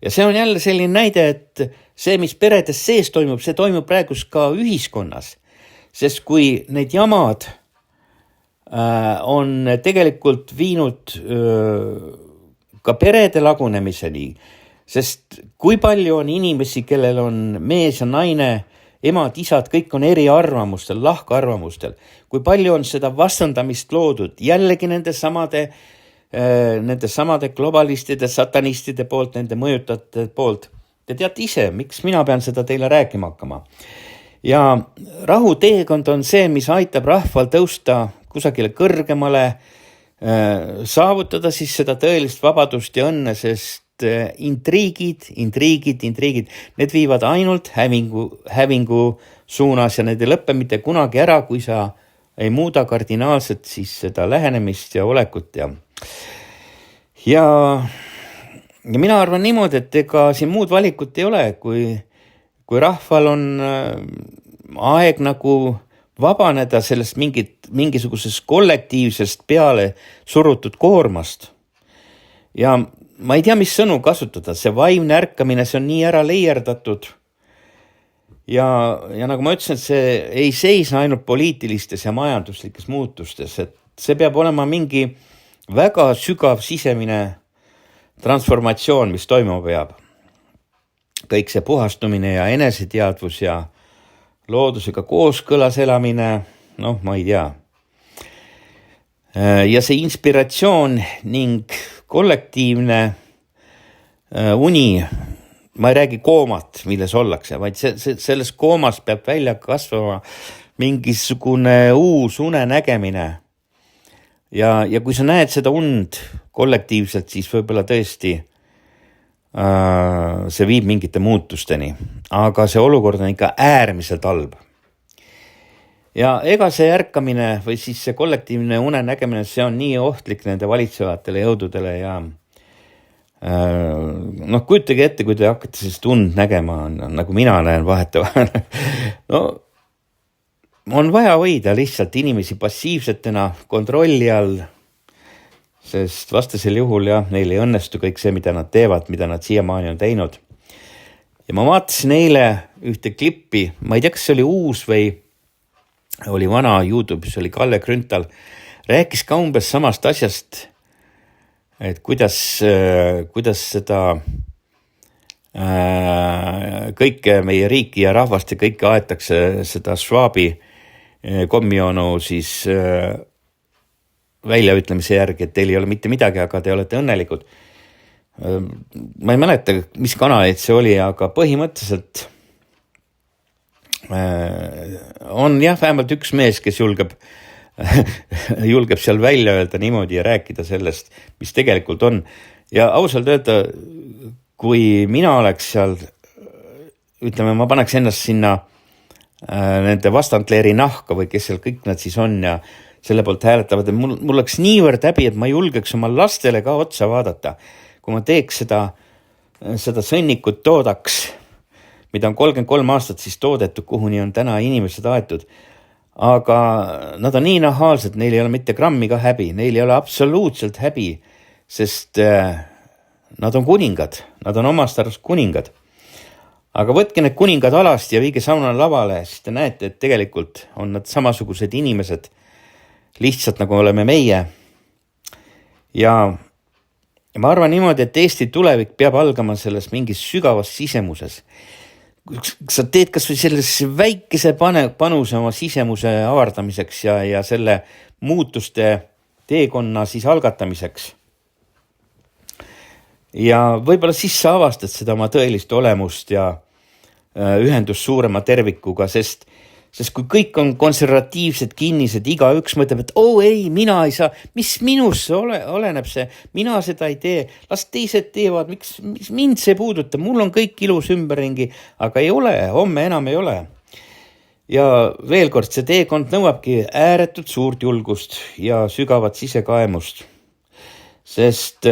Ja see on jälle selline näide, et see, mis peredes sees toimub, see toimub praegus ka ühiskonnas. Sest kui need jamad on tegelikult viinud ka perede lagunemiseni, sest kui palju on inimesi, kellel on mees ja naine, emad, isad, kõik on eri arvamustel, lahkarvamustel, kui palju on seda vastandamist loodud, jällegi nende samade globalistide, satanistide poolt, nende mõjutajate poolt. Te teate ise, miks mina pean seda teile rääkima hakkama. Ja rahu teekond on see, mis aitab rahval tõusta kusagile kõrgemale, saavutada siis seda tõelist vabadust ja õnne, sest intriigid, need viivad ainult hävingu suunas ja need ei lõppe mitte kunagi ära, kui sa ei muuda kardinaalselt siis seda lähenemist ja olekut. Ja mina arvan niimoodi, et ega siin muud valikut ei ole, kui rahval on aeg nagu vabaneda sellest mingisugusest kollektiivsest peale surutud koormast. Ja ma ei tea, mis sõnu kasutada, see vaimne ärkamine, see on nii ära leierdatud. Ja nagu ma ütlesin, et see ei seisne ainult poliitilistes ja majanduslikes muutustes, et see peab olema mingi väga sügav sisemine transformatsioon, mis toimuma peab. Kõik see puhastumine ja eneseteadvus ja loodusega kooskõlas elamine, ma ei tea. Ja see inspiratsioon ning kollektiivne uni, ma ei räägi koomat, milles ollakse, vaid selles koomas peab välja kasvama mingisugune uus unenägemine. Ja kui sa näed seda und kollektiivselt, siis võib-olla tõesti see viib mingite muutusteni, aga see olukord on ikka äärmiselt halb. ja ega see ärkamine või siis see kollektiivne unenägemine, see on nii ohtlik nende valitsevatele jõududele ja kujutage ette, kui te hakkate sellist und nägema, nagu mina näen vahetevahel. No on vaja hoida lihtsalt inimesi passiivsetena kontrolli all, sest vastasel juhul neil ei õnnestu kõik see, mida nad teevad, mida nad siiamaani on teinud. Ja ma vaatasin eile ühte klippi, ma ei tea, kas see oli uus või oli vana YouTube'is, oli Kalle Grünthal, rääkis ka umbes samast asjast, et kuidas seda kõike meie riiki ja rahvast ja kõike aetakse seda Schwabi kommionu siis väljaütlemise järgi, et teil ei ole mitte midagi, aga te olete õnnelikud. Ma ei mäleta, mis kanaleid see oli, aga põhimõtteliselt on vähemalt üks mees, kes julgeb seal välja öelda niimoodi ja rääkida sellest, mis tegelikult on. Ja ausalt öelda, kui mina oleks seal, ütleme, ma paneks ennast sinna nende vastantleeri nahka või kes seal kõik nad siis on ja selle poolt hääletavad, et mul oleks niivõrd häbi, et ma julgeks oma lastele ka otsa vaadata. Kui ma teeks seda sõnnikut toodaks, mida on 33 aastat siis toodetud, kuhuni on täna inimesed aetud, aga nad on nii nahaalsed, neil ei ole mitte grammi ka häbi, neil ei ole absoluutselt häbi, sest nad on kuningad, nad on omast arvast kuningad. Aga võtke need kuningad alast ja viige sauna lavale, siis te näete, et tegelikult on nad samasugused inimesed, lihtsalt nagu oleme meie. Ja ma arvan niimoodi, et Eesti tulevik peab algama selles mingis sügavas sisemuses. Sa teed kas või selles väikese panuse oma sisemuse avardamiseks ja selle muutuste teekonna siis algatamiseks. Ja võib-olla siis sa avastad seda oma tõelist olemust ja ühendust suurema tervikuga, sest kui kõik on konservatiivsed, kinnised, iga üks mõtleb, et ei, mina ei saa, mis minusse oleneb see, mina seda ei tee, las teised teevad, miks mind see puudutab, mul on kõik ilus ümberringi, aga ei ole, homme enam ei ole. Ja veel kord, see teekond nõuabki ääretult suurt julgust ja sügavat sisekaemust, sest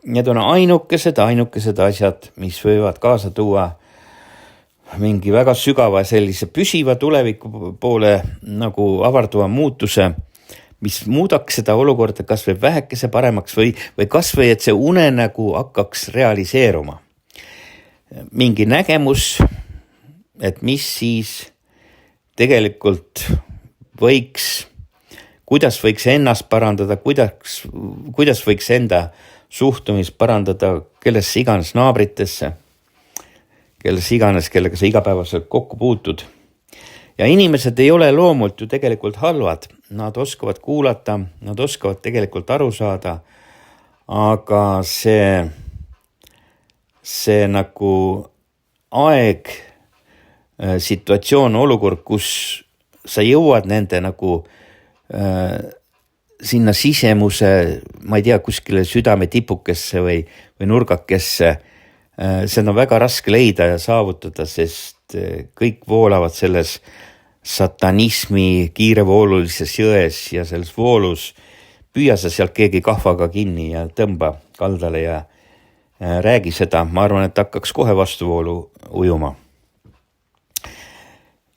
need on ainukesed asjad, mis võivad kaasa tuua mingi väga sügava sellise püsiva tuleviku poole nagu avarduva muutuse, mis muudaks seda olukorda kas või vähekese paremaks või kas või, et see unenägu hakkaks realiseeruma. Mingi nägemus, et mis siis tegelikult kuidas võiks ennast parandada, kuidas võiks enda suhtumist parandada kellesse iganes naabritesse, kelles iganes, kellega sa igapäevaselt kokku puutud. Ja inimesed ei ole loomult ju tegelikult halvad. Nad oskavad kuulata, nad oskavad tegelikult aru saada, aga see nagu aeg, situatsioon, olukord, kus sa jõuad nende nagu sinna sisemuse, ma ei tea, kuskile südame tipukesse või nurgakesse, seda on väga raske leida ja saavutada, sest kõik voolavad selles satanismi kiirevoolulises jões ja selles voolus püüa sa sealt keegi kahvaga kinni ja tõmba kaldale ja räägi seda. Ma arvan, et hakkaks kohe vastuvoolu ujuma.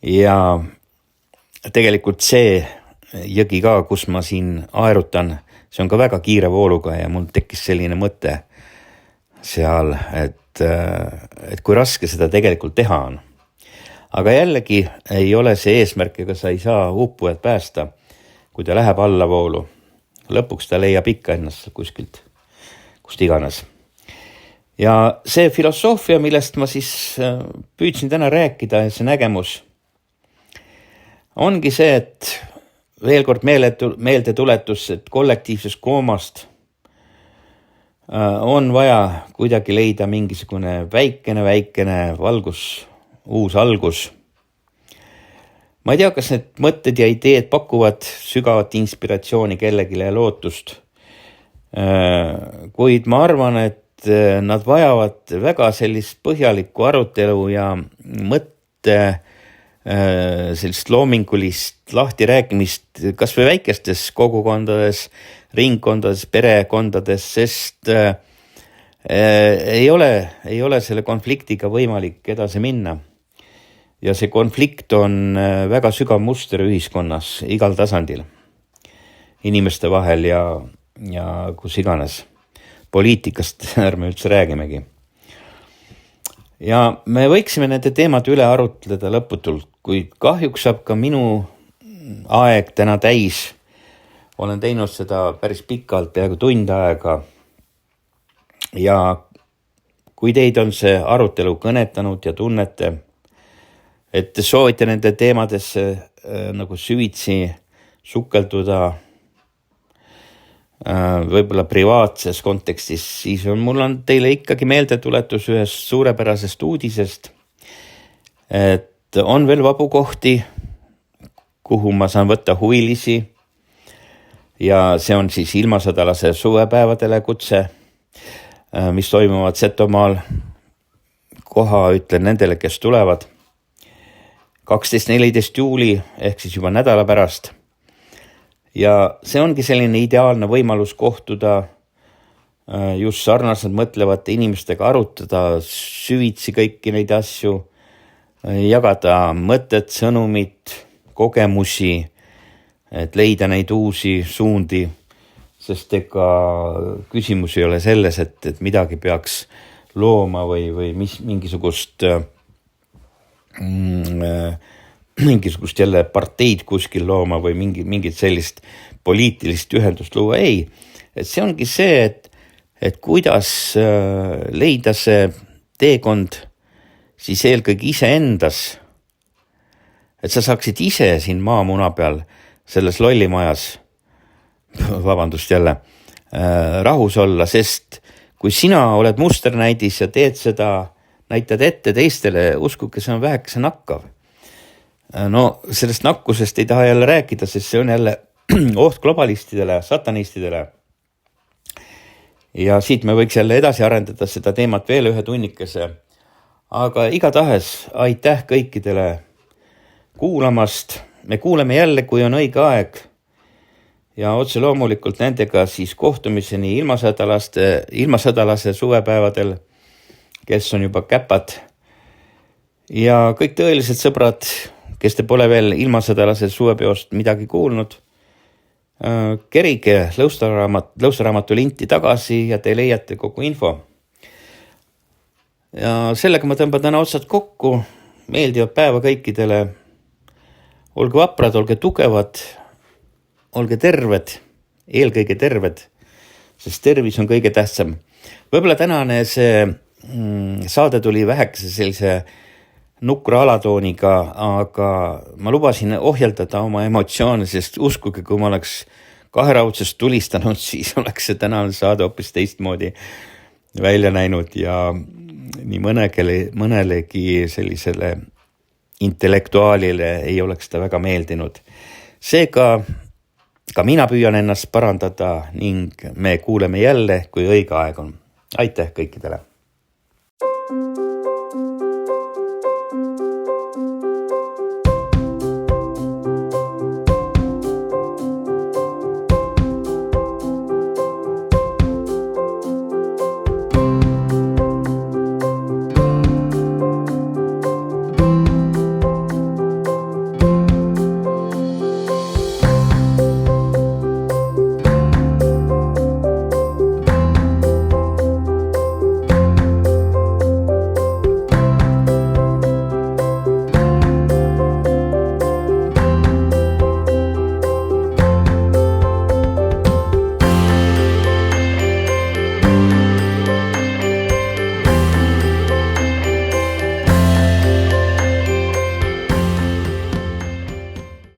Ja tegelikult see jõgi ka, kus ma siin aerutan, see on ka väga kiire vooluga ja mul tekkis selline mõte seal, et kui raske seda tegelikult teha on. Aga jällegi ei ole see eesmärk, ega sa ei saa uppujad päästa, kui ta läheb allavoolu. Lõpuks ta leiab ikka ennast kuskilt, kust iganes. Ja see filosoofia, millest ma siis püüdsin täna rääkida ja see nägemus, ongi see, et veel kord meeldetuletus, et kollektiivsest koomast on vaja kuidagi leida mingisugune väikene valgus, uus algus. Ma ei tea, kas need mõtted ja ideed pakuvad sügavat inspiratsiooni kellegile ja lootust, kuid ma arvan, et nad vajavad väga sellist põhjalikku arutelu ja sellist loomingulist lahtirääkimist kas või väikestes kogukondades, ringkondades, perekondades, sest ei ole selle konfliktiga võimalik edasi minna. Ja see konflikt on väga sügav muster ühiskonnas igal tasandil, inimeste vahel ja kus iganes. Poliitikast ärme üldse räägimegi. Ja me võiksime nende teemad üle arutleda lõputult, kuid kahjuks saab ka minu aeg täna täis. Olen teinud seda päris pikalt, peaaegu tund aega. Ja kui teid on see arutelu kõnetanud ja tunnete, et te soovite nende teemadesse nagu süvitsi sukelduda võib-olla privaatses kontekstis, siis mul on teile ikkagi meeldetuletus ühest suurepärasest uudisest, et on veel vabu kohti, kuhu ma saan võtta huvilisi ja see on siis ilmasõdalase suvepäevadele kutse, mis toimuvad Setomaal. Koha ütlen nendele, kes tulevad 12.14. juuli ehk siis juba nädala pärast. Ja see ongi selline ideaalne võimalus kohtuda just sarnaselt mõtlevate inimestega, arutada süvitsi kõiki neid asju, jagada mõtted, sõnumid, kogemusi, et leida neid uusi suundi, sest ega küsimus ei ole selles, et midagi peaks looma või mingisugust jälle parteid kuskil looma või mingit sellist poliitilist ühendust luua. Ei, et see ongi see, et kuidas leida see teekond siis eelkõige iseendas, et sa saaksid ise siin maamuna peal selles lollimajas, vabandust jälle, rahus olla, sest kui sina oled musternäidis ja teed seda, näitad ette teistele, uskuge, see on vähekese nakkav. No sellest nakkusest ei taha jälle rääkida, sest see on jälle oht globalistidele, satanistidele. Ja siit me võiks jälle edasi arendada seda teemat veel ühe tunnikese. Aga igatahes aitäh kõikidele kuulamast. Me kuuleme jälle, kui on õige aeg. Ja otse loomulikult nendega siis kohtumiseni ilmasõdalase suvepäevadel, kes on juba käpad. Ja kõik tõelised sõbrad, kes te pole veel ilmasõdalase suvepeost midagi kuulnud, kerige Lõustaraamatu linti tagasi ja te leiate kogu info. Ja sellega ma tõmban täna otsad kokku. Meeldivad päeva kõikidele. Olge vaprad, olge tugevad, olge terved, eelkõige terved, sest tervis on kõige tähtsam. Võib-olla tänane see saade tuli vähekese sellise nukra alatooniga, aga ma lubasin ohjeldada oma emotsioone, sest uskuge, kui ma oleks kaheraudsest tulistanud, siis oleks see tänane saade hoopis teistmoodi välja näinud ja nii mõnelegi sellisele intellektuaalile ei oleks ta väga meeldinud. Seega ka mina püüan ennast parandada ning me kuuleme jälle, kui õige aeg on. Aitäh kõikidele!